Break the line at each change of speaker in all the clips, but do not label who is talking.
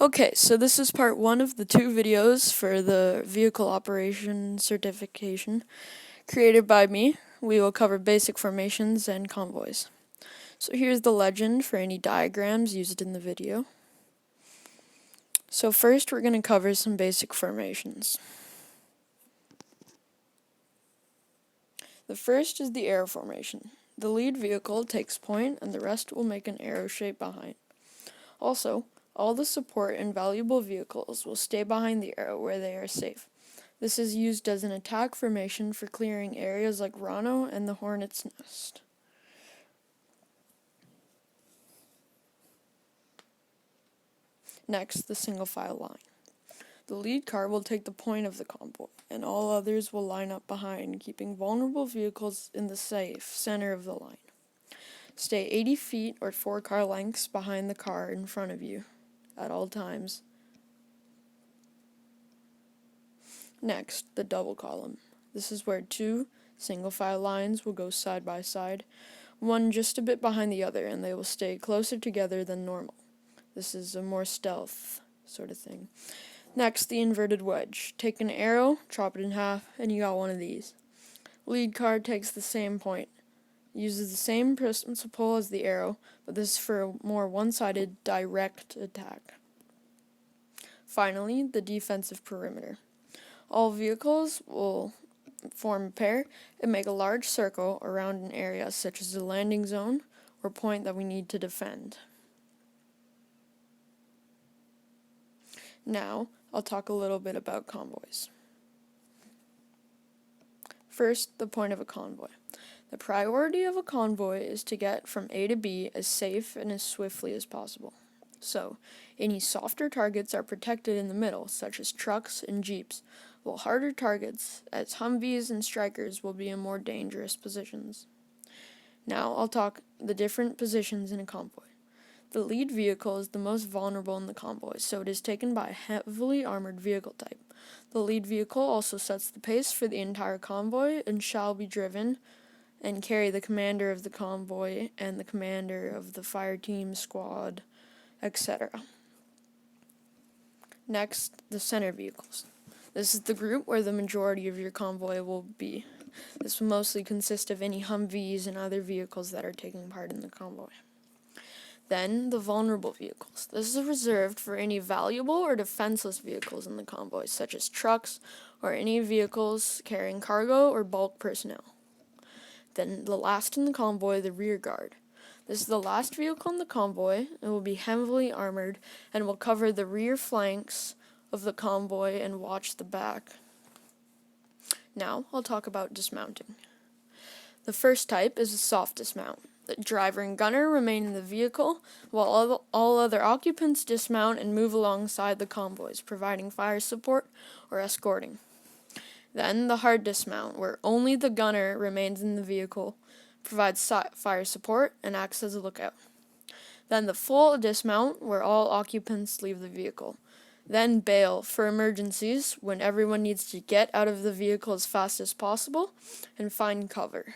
Okay, so this is part 1 of the 2 videos for the vehicle operation certification created by me. We will cover basic formations and convoys. So here's the legend for any diagrams used in the video. So first we're going to cover some basic formations. The first is the arrow formation. The lead vehicle takes point and the rest will make an arrow shape behind. Also, all the support and valuable vehicles will stay behind the arrow where they are safe. This is used as an attack formation for clearing areas like Rano and the Hornet's Nest. Next, the single file line. The lead car will take the point of the convoy, and all others will line up behind, keeping vulnerable vehicles in the safe center of the line. Stay 80 feet or 4 car lengths behind the car in front of you at all times. Next, the double column. This is where 2 single file lines will go side by side, one just a bit behind the other, and they will stay closer together than normal. This is a more stealth sort of thing. Next, the inverted wedge. Take an arrow, chop it in half, and you got one of these. Lead car takes the same point. Uses the same principle as the arrow, but this is for a more one-sided direct attack. Finally, the defensive perimeter. All vehicles will form a pair and make a large circle around an area such as a landing zone or point that we need to defend. Now, I'll talk a little bit about convoys. First, the point of a convoy. The priority of a convoy is to get from A to B as safe and as swiftly as possible. So, any softer targets are protected in the middle, such as trucks and jeeps, while harder targets, as Humvees and Strikers, will be in more dangerous positions. Now, I'll talk the different positions in a convoy. The lead vehicle is the most vulnerable in the convoy, so it is taken by a heavily armored vehicle type. The lead vehicle also sets the pace for the entire convoy and shall be driven and carry the commander of the convoy and the commander of the fire team, squad, etc. Next, the center vehicles. This is the group where the majority of your convoy will be. This will mostly consist of any Humvees and other vehicles that are taking part in the convoy. Then, the vulnerable vehicles. This is reserved for any valuable or defenseless vehicles in the convoy, such as trucks or any vehicles carrying cargo or bulk personnel. Then, the last in the convoy, the rear guard. This is the last vehicle in the convoy. It will be heavily armored and will cover the rear flanks of the convoy and watch the back. Now, I'll talk about dismounting. The first type is a soft dismount. The driver and gunner remain in the vehicle, while all other occupants dismount and move alongside the convoys, providing fire support or escorting. Then the hard dismount, where only the gunner remains in the vehicle, provides fire support, and acts as a lookout. Then the full dismount, where all occupants leave the vehicle. Then bail for emergencies, when everyone needs to get out of the vehicle as fast as possible and find cover.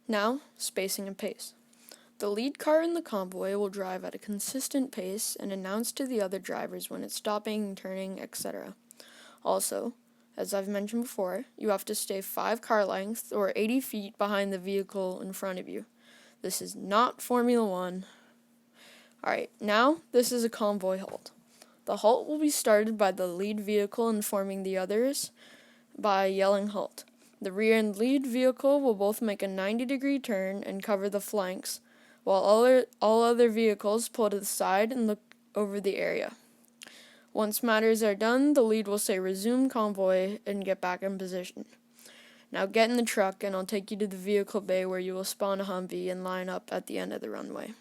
Now, spacing and pace. The lead car in the convoy will drive at a consistent pace and announce to the other drivers when it's stopping, turning, etc. Also, as I've mentioned before, you have to stay 5 car lengths or 80 feet behind the vehicle in front of you. This is not Formula 1. Alright, now this is a convoy halt. The halt will be started by the lead vehicle informing the others by yelling halt. The rear and lead vehicle will both make a 90-degree turn and cover the flanks, while all other vehicles pull to the side and look over the area. Once matters are done, the lead will say resume convoy and get back in position. Now get in the truck and I'll take you to the vehicle bay where you will spawn a Humvee and line up at the end of the runway.